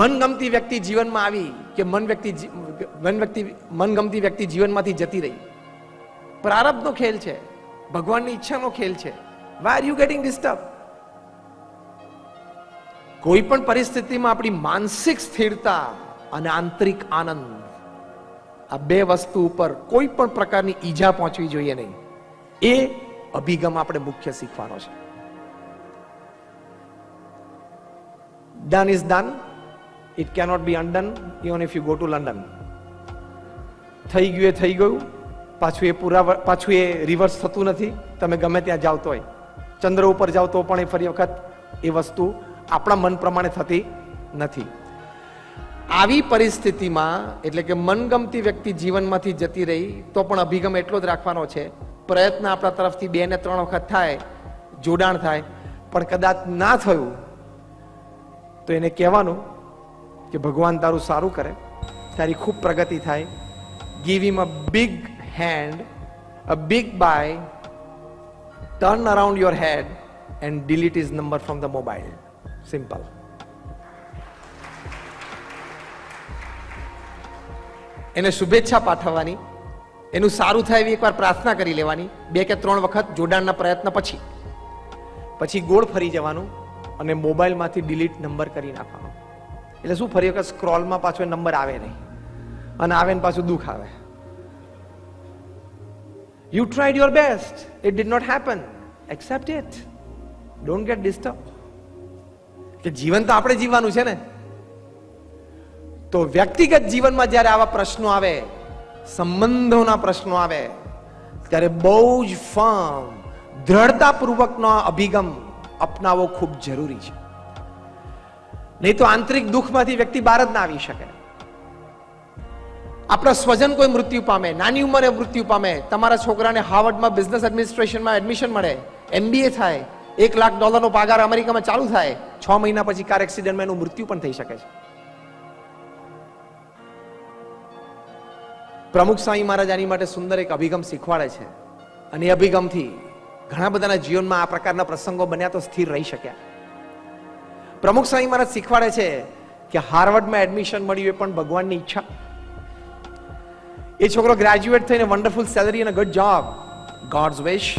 મનગમતી વ્યક્તિ જીવનમાં આવી કે મનગમતી વ્યક્તિ જીવનમાંથી જતી રહી, પ્રારબ્ધનો ખેલ છે, ભગવાનની ઈચ્છાનો ખેલ છે. Why are you getting disturb? કોઈ પણ પરિસ્થિતિમાં આપણી માનસિક સ્થિરતા અને આંતરિક આનંદ, આ બે વસ્તુ ઉપર કોઈ પણ પ્રકારની ઈજા પહોંચવી જોઈએ નહીં. એ અભિગમ આપણે મુખ્ય શીખવાનો છે. Done is done. It cannot be undone even if you go to London. થઈ ગયું એ થઈ ગયું, પાછું એ રિવર્સ થતું નથી. તમે ગમે ત્યાં જાવ તોય, ચંદ્ર ઉપર જાવ તો પણ એ ફરી વખત એ વસ્તુ આપણા મન પ્રમાણે થતી નથી. આવી પરિસ્થિતિમાં એટલે કે મનગમતી વ્યક્તિ જીવનમાંથી જતી રહી તો પણ અભિગમ એટલો જ રાખવાનો છે. પ્રયત્ન આપણા તરફથી 2 ને 3 વખત થાય, જોડાણ થાય, પણ કદાચ ના થયું તો એને કહેવાનું કે ભગવાન તારું સારું કરે, તારી ખૂબ પ્રગતિ થાય. Give him a big hand, a big bye, turn around your head and delete his number from the mobile. Simple. એને શુભેચ્છા પાઠવવાની, એનું સારું થાય એવી એકવાર પ્રાર્થના કરી લેવાની, 2 કે 3 વખત જોડાણના પ્રયત્ન પછી ગોળ ફરી જવાનું અને મોબાઈલમાંથી ડિલીટ નંબર કરી નાખવાનો. એટલે શું, ફરી વખત સ્ક્રોલમાં પાછો નંબર આવે નહીં, અને આવે ને પાછું દુઃખ આવે. You tried your best, it did not happen, accept it, don't get disturb. કે જીવન તો આપણે જીવવાનું છે ને. તો વ્યક્તિગત જીવનમાં જ્યારે આવા પ્રશ્નો આવે, સંબંધોના પ્રશ્નો આવે, ત્યારે બહુ જ ફર્મ, દ્રઢતાપૂર્વકનો અભિગમ અપનાવવો ખૂબ જરૂરી છે. નહીં તો આંતરિક દુઃખમાંથી વ્યક્તિ બહાર જ ના આવી શકે. આપણા સ્વજન કોઈ મૃત્યુ પામે, નાની ઉંમરે મૃત્યુ પામે, તમારા છોકરાને હાર્વર્ડમાં બિઝનેસ એડમિનિસ્ટ્રેશનમાં એડમિશન મળે, MBA થાય, $1 લાખ પગાર અમેરિકામાં ચાલુ થાય, 6 મહિના પછી કાર એક્સિડન્ટમાં એનું મૃત્યુ પણ થઈ શકે છે. પ્રમુખ સ્વામી મહારાજ આની માટે સુંદર એક અભિગમ શીખવાડે છે, અને એ અભિગમથી ઘણા બધાના જીવનમાં આ પ્રકારના પ્રસંગો બન્યા તો સ્થિર રહી શક્યા. પ્રમુખ સ્વામી મહારાજ શીખવાડે છે કે હાર્વર્ડમાં એડમિશન મળ્યું એ પણ ભગવાનની ઈચ્છા. એ છોકરો ગ્રેજ્યુએટ થઈને વન્ડરફુલ સેલરી અને ગુડ જોબ, ગોડ્સ વિશ.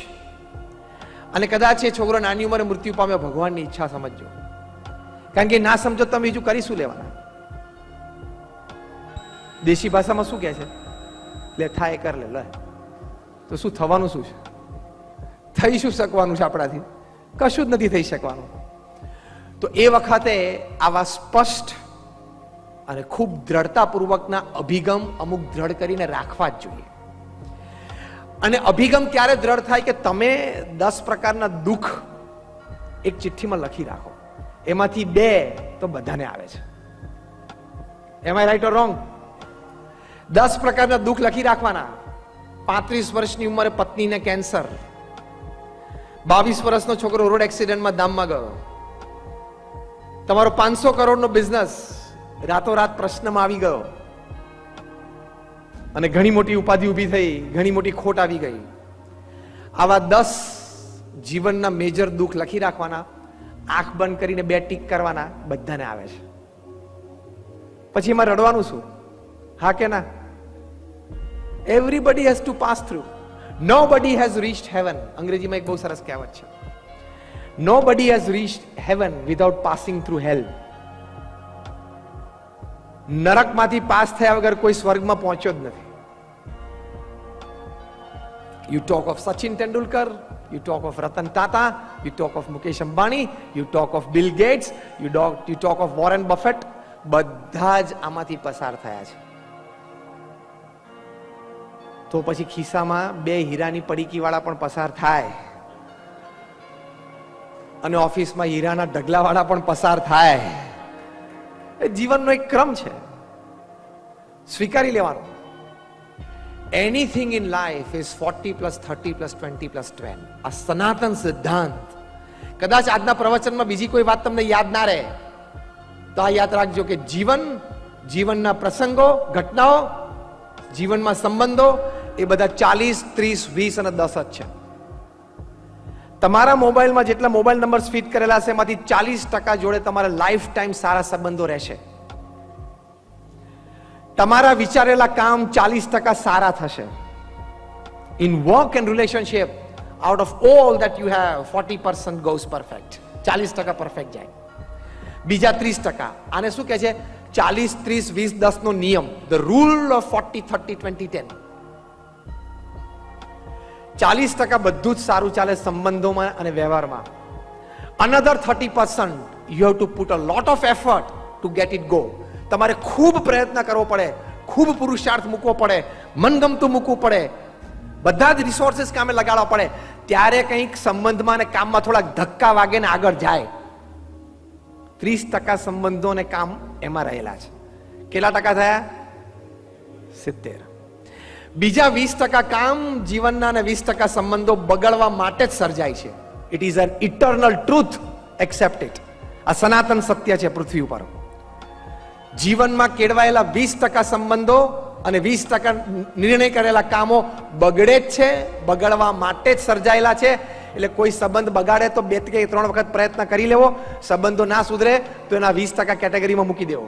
અને કદાચ એ છોકરો નાની ઉંમરે મૃત્યુ પામ્યો, ભગવાનની ઈચ્છા સમજજો. કારણ કે ના સમજો તમે બીજું કરી શું લેવાના? દેશી ભાષામાં શું કહે છે? લે થાય કર લે. તો શું થવાનું શું છે? થઈ શું શકવાનું છે આપણાથી? કશું જ નથી થઈ શકવાનું. તો એ વખતે આવા સ્પષ્ટ અને ખૂબ દ્રઢતાપૂર્વકના અભિગમ અમુક દ્રઢ કરીને રાખવા જ જોઈએ. અને અભિગમ ક્યારે દ્રઢ થાય કે તમે 10 પ્રકારના દુઃખ એક ચિઠ્ઠીમાં લખી રાખો, એમાંથી 2 તો બધાને આવે છે. એમ આઈ રાઈટ ઓર રોંગ? 10 પ્રકારના દુઃખ લખી રાખવાના. 35 વર્ષની ઉંમરે પત્નીને કેન્સર, 22 વર્ષનો છોકરો રોડ એક્સિડન્ટમાં ધામમાં ગયો, તમારો 500 કરોડનો બિઝનેસ રાતોરાત પ્રશ્નમાં આવી ગયો, અને ઘણી મોટી ઉપાધિ ઊભી થઈ, ઘણી મોટી ખોટ આવી ગઈ. આવા 10 જીવનના મેજર દુઃખ લખી રાખવાના, આંખ બંધ કરીને 2 ટીક કરવાના, બધાને આવે છે. પછી એમાં રડવાનું શું? હા કે ના? Everybody has to pass through. Nobody has reached heaven. અંગ્રેજીમાં એક બહુ સરસ કહેવત છે, nobody has reached heaven without passing through hell. નરકમાંથી પાસ થયા વગર કોઈ સ્વર્ગમાં પહોંચ્યો જ નથી. You talk of Sachin Tendulkar, you talk of Ratan Tata, you talk of Mukesh Ambani, you talk of Bill Gates, you talk of Warren Buffett, બધા જ આમાંથી પસાર થયા છે. તો પછી ખિસ્સામાં 2 હીરાની પડીકી વાળા પણ પસાર થાય, અને ઓફિસમાં હીરાના ઢગલા વાળા પણ પસાર થાય. એ જીવનનો એક ક્રમ છે, સ્વીકારી લેવાનો. Anything in life is 40 + 30 + 20 + 20. આ સનાતન સિદ્ધાંત. કદાચ આજના પ્રવચનમાં બીજી કોઈ વાત તમને યાદ ના રહે તો આ યાદ રાખજો કે જીવનના પ્રસંગો, ઘટનાઓ, જીવનમાં સંબંધો એ બધા 40, 30, 20 અને 10 જ છે. તમારા મોબાઈલમાં જેટલા મોબાઈલ નંબર ફિટ કરેલા છે એમાંથી 40% જોડે તમારા લાઈફ ટાઈમ સારા સંબંધો રહેશે. તમારા વિચારેલા કામ 40% સારા થશે. In work and relationship, out of all that you have, 40% goes perfect. 40% perfect જાય. બીજા 30%, આને શું કહે છે? 40, 30, 20, 10 નો નિયમ, ધ રૂલ ઓફ 40, 30, 20, 10. 40% બધું જ સારું ચાલે સંબંધોમાં અને વ્યવહારમાં. Another 30% you have to put a lot of effort two get it go. તમારે ખૂબ પ્રયત્ન કરવો પડે, ખૂબ પુરુષાર્થ મૂકવો પડે, મનગમતું મૂકવું પડે, બધા જ રિસોર્સિસ કામે લગાડવા પડે, ત્યારે કંઈક સંબંધમાં અને કામમાં થોડાક ધક્કા વાગે ને આગળ જાય. 30% સંબંધો અને કામ એમાં રહેલા છે. કેટલા ટકા થયા? 70. બીજા 20% કામ જીવનના અને 20% સંબંધો બગડવા માટે જ સર્જાય છે. It is an eternal truth, accept it. આ સનાતન સત્ય છે પૃથ્વી ઉપર. જીવનમાં કેળવાયેલા 20% સંબંધો અને 20% નિર્ણય કરેલા કામો બગડે જ છે, બગડવા માટે જ સર્જાયેલા છે. એટલે કોઈ સંબંધ બગાડે તો 2 કે 3 વખત પ્રયત્ન કરી લેવો, સંબંધો ના સુધરે તો એના 20% કેટેગરીમાં મૂકી દેવો.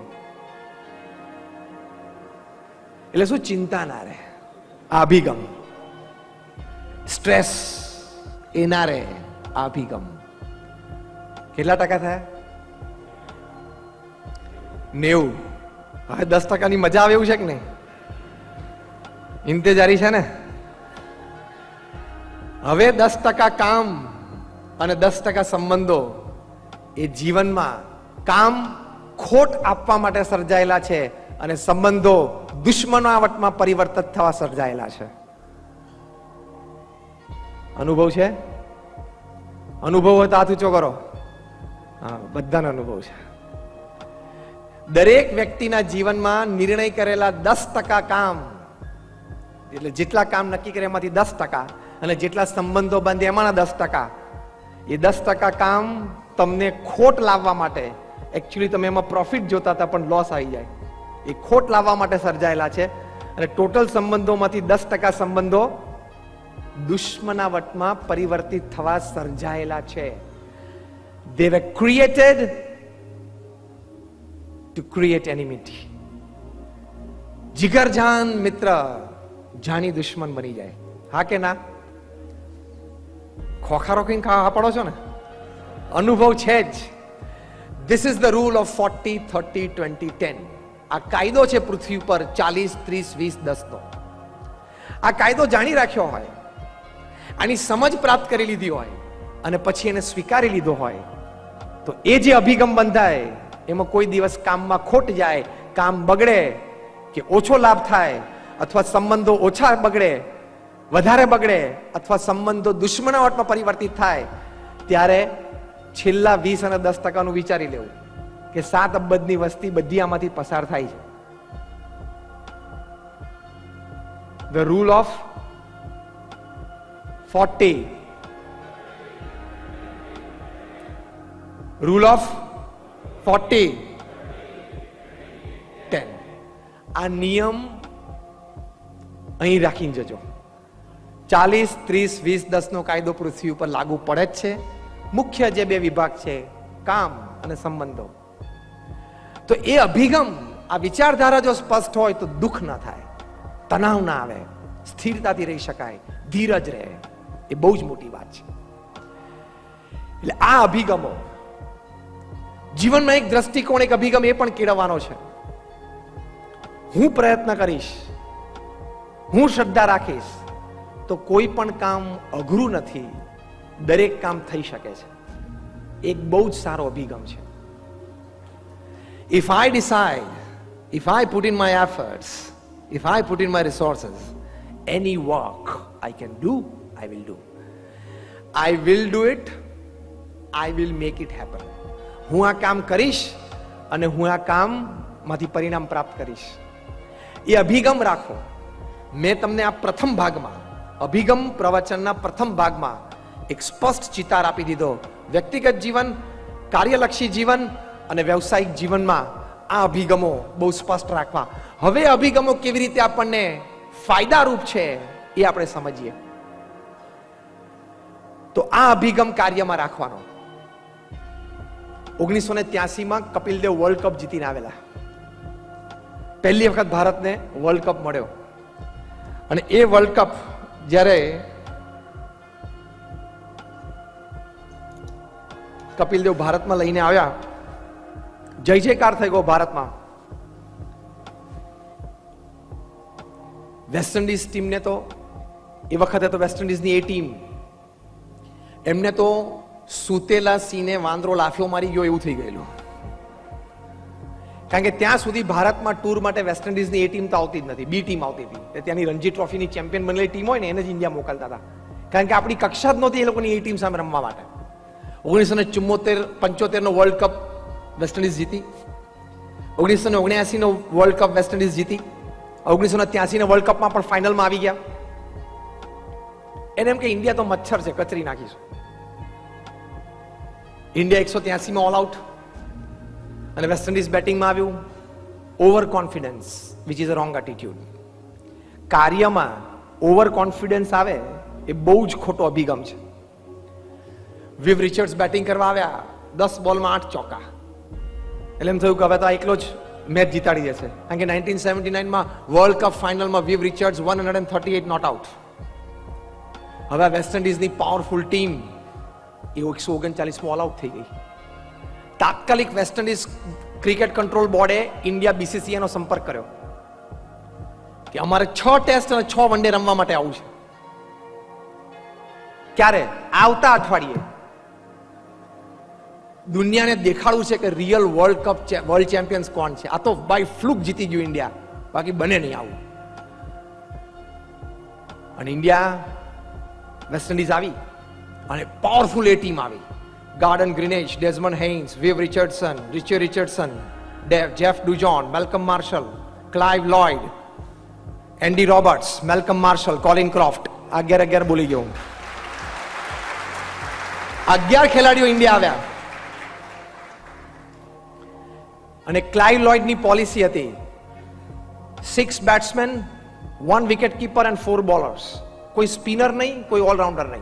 એટલે શું? ચિંતા ના રહે, અભિગમ. સ્ટ્રેસ એ ના રહે, અભિગમ. કેટલા ટકા થયા? 90. હવે 10% ની મજા આવે એવું છે કે નહીં? ઇંતેજારી છે ને? હવે 10% કામ અને 10% સંબંધો એ જીવનમાં કામ ખોટ આપવા માટે સર્જાયેલા છે અને સંબંધો દુશ્મનાવટમાં પરિવર્તિત થવા સર્જાયેલા છે. અનુભવ છે? અનુભવ હોય તો હાથ ઊંચો કરો. હા, બધાનો અનુભવ છે. દરેક વ્યક્તિના જીવનમાં નિર્ણય કરેલા 10% કામ, એટલે જેટલા કામ નક્કી કરે એમાંથી 10%, અને જેટલા સંબંધો બાંધે એમાંના 10%, એ 10% કામ તમને ખોટ લાવવા માટે, એકચ્યુઅલી તમે એમાં પ્રોફિટ જોતા હતા પણ લોસ આવી જાય, એ ખોટ લાવવા માટે સર્જાયેલા છે. અને ટોટલ સંબંધોમાંથી 10% સંબંધો દુશ્મનાવટમાં પરિવર્તિત થવા સર્જાયેલા છે. They were created to create enmity. જીગરજાન મિત્ર જાની દુશ્મન બની જાય. હા કે ના? ખોખારો કઈ ખાવા પડો છો ને? અનુભવ છે જ. This is the rule of 40, 30, 20, 10. આ કાયદો છે પૃથ્વી પર 40, 30, 20, 10 નો. આ કાયદો જાણી રાખ્યો હોય, આની સમજ પ્રાપ્ત કરી લીધી હોય અને પછી એને સ્વીકારી લીધો હોય તો એ જે અભિગમ બંધાય એમાં કોઈ દિવસ કામમાં ખોટ જાય, કામ બગડે કે ઓછો લાભ થાય, અથવા સંબંધો ઓછા બગડે, વધારે બગડે, અથવા સંબંધો દુશ્મનાવટમાં પરિવર્તિત થાય, ત્યારે છેલ્લા 20 અને 10% વિચારી લેવું કે 7 અબજની વસ્તી બધી આમાંથી પસાર થાય છે. The rule of 40. Rule of 40. 10. આ નિયમ અહીં રાખીને જજો. 40, 30, 20, 10 નો કાયદો પૃથ્વી ઉપર લાગુ પડે જ છે. મુખ્ય જે 2 વિભાગ છે, કામ અને સંબંધો. તો એ અભિગમ, આ વિચારધારા જો સ્પષ્ટ હોય તો દુઃખ ના થાય, તણાવ ના આવે, સ્થિરતાથી રહી શકાય, ધીરજ રહે. એ બહુ જ મોટી વાત છે. એટલે આ અભિગમો જીવનમાં એક દ્રષ્ટિકોણ, એક અભિગમ એ પણ કેળવવાનો છે. હું પ્રયત્ન કરીશ, હું શ્રદ્ધા રાખીશ તો કોઈ પણ કામ અઘરું નથી, દરેક કામ થઈ શકે છે. એક બહુ જ સારો અભિગમ છે. If I decide, if I put in my efforts, if I put in my resources, any work I can do, I will do. I will do it. I will make it happen. હું આ કામ કરીશ અને હું આ કામ માંથી પરિણામ પ્રાપ્ત કરીશ. એ અભિગમ રાખો. મેં તમને આ પ્રથમ ભાગમાં, અભિગમ પ્રવચનના પ્રથમ ભાગમાં એક સ્પષ્ટ ચિતાર આપી દીધો. વ્યક્તિગત જીવન, કાર્યલક્ષી જીવન અને વ્યવસાયિક જીવનમાં આ અભિગમો બહુ સ્પષ્ટ રાખવા. હવે અભિગમો કેવી રીતે આપણને ફાયદારૂપ છે એ આપણે સમજીએ. તો આ અભિગમ કાર્યમાં રાખવાનો. 1983 કપિલ દેવ વર્લ્ડ કપ જીતીને આવેલા. પહેલી વખત ભારતને વર્લ્ડ કપ મળ્યો અને એ વર્લ્ડ કપ જ્યારે કપિલ દેવ ભારતમાં લઈને આવ્યા, જય જયકાર થઈ ગયો ભારતમાં. વેસ્ટ ઇન્ડિઝ ટીમને તો એ વખતે તો વેસ્ટ ઇન્ડિઝની એ ટીમ એમને તો સૂતેલા સિંહને વાંદરો લાફીઓ મારી ગયો એવું થઈ ગયેલું. કારણ કે ત્યાં સુધી ભારતમાં ટૂર માટે વેસ્ટ ઇન્ડિઝની એ ટીમ તો આવતી જ નથી, બી ટીમ આવતી હતી. ત્યાંની રણજી ટ્રોફીની ચેમ્પિયન બનેલી ટીમ હોય ને એને જ ઇન્ડિયા મોકલતા હતા, કારણ કે આપણી કક્ષા જ નહોતી એ લોકોની એ ટીમ સામે રમવા માટે. 1974-75 વર્લ્ડ કપ વેસ્ટ ઇન્ડિઝ જીતી, 1979 વર્લ્ડ કપ વેસ્ટ ઇન્ડિઝ જીતી, 1983 વર્લ્ડ કપમાં પણ ફાઇનલમાં આવી ગયા. એને એમ કે ઇન્ડિયા તો મચ્છર છે, કચરી નાખીશું. ઇન્ડિયા 183 ઓલ આઉટ અને વેસ્ટ ઇન્ડિઝ બેટિંગમાં આવ્યું. Over confidence which is a wrong attitude. કાર્યમાં ઓવર કોન્ફિડન્સ આવે એ બહુ જ ખોટો અભિગમ છે. વિવ રિચર્ડ્સ બેટિંગ કરવા આવ્યા, 10 બોલમાં 8 ચોકા. એટલે એમ થયું કે હવે તો એકલો જ મેચ જીતાડી દેશે, કારણ કે 1979માં વર્લ્ડ કપ ફાઇનલમાં વિવ રિચર્ડ્સ 138 નોટ આઉટ. હવે વેસ્ટ ઇન્ડિઝની પાવરફુલ ટીમ એ 139 ઓલ આઉટ થઈ ગઈ. તાત્કાલિક વેસ્ટ ઇન્ડિઝ ક્રિકેટ કંટ્રોલ બોર્ડે ઇન્ડિયા BCCI નો સંપર્ક કર્યો કે અમારે 6 ટેસ્ટ અને 6 વન ડે રમવા માટે આવું છે. ક્યારે? આવતા અઠવાડિયે. દુનિયાને દેખાડવું છે કે real world cup world champions કોણ છે. આ તો બાય ફ્લુક જીતી ગયું ઇન્ડિયા, બાકી બને નહીં આવું. અને ઇન્ડિયા વેસ્ટ ઇન્ડિઝ આવી અને પાવરફુલ એ ટીમ આવી. Gordon Greenidge, Desmond Haynes, Viv Richardson, Richie Richardson, Jeff Dujon, Malcolm Marshall, Clive Lloyd, Andy Roberts, Malcolm Marshall, Colin Croft. 11 બોલી ગયો. 11 ખેલાડીઓ ઇન્ડિયા આવ્યા. અને ક્લાઇવ લોઇડની પોલિસી હતી 6 batsman, 1 wicket keeper and 4 bowlers. કોઈ સ્પિનર નહીં, કોઈ ઓલરાઉન્ડર નહીં.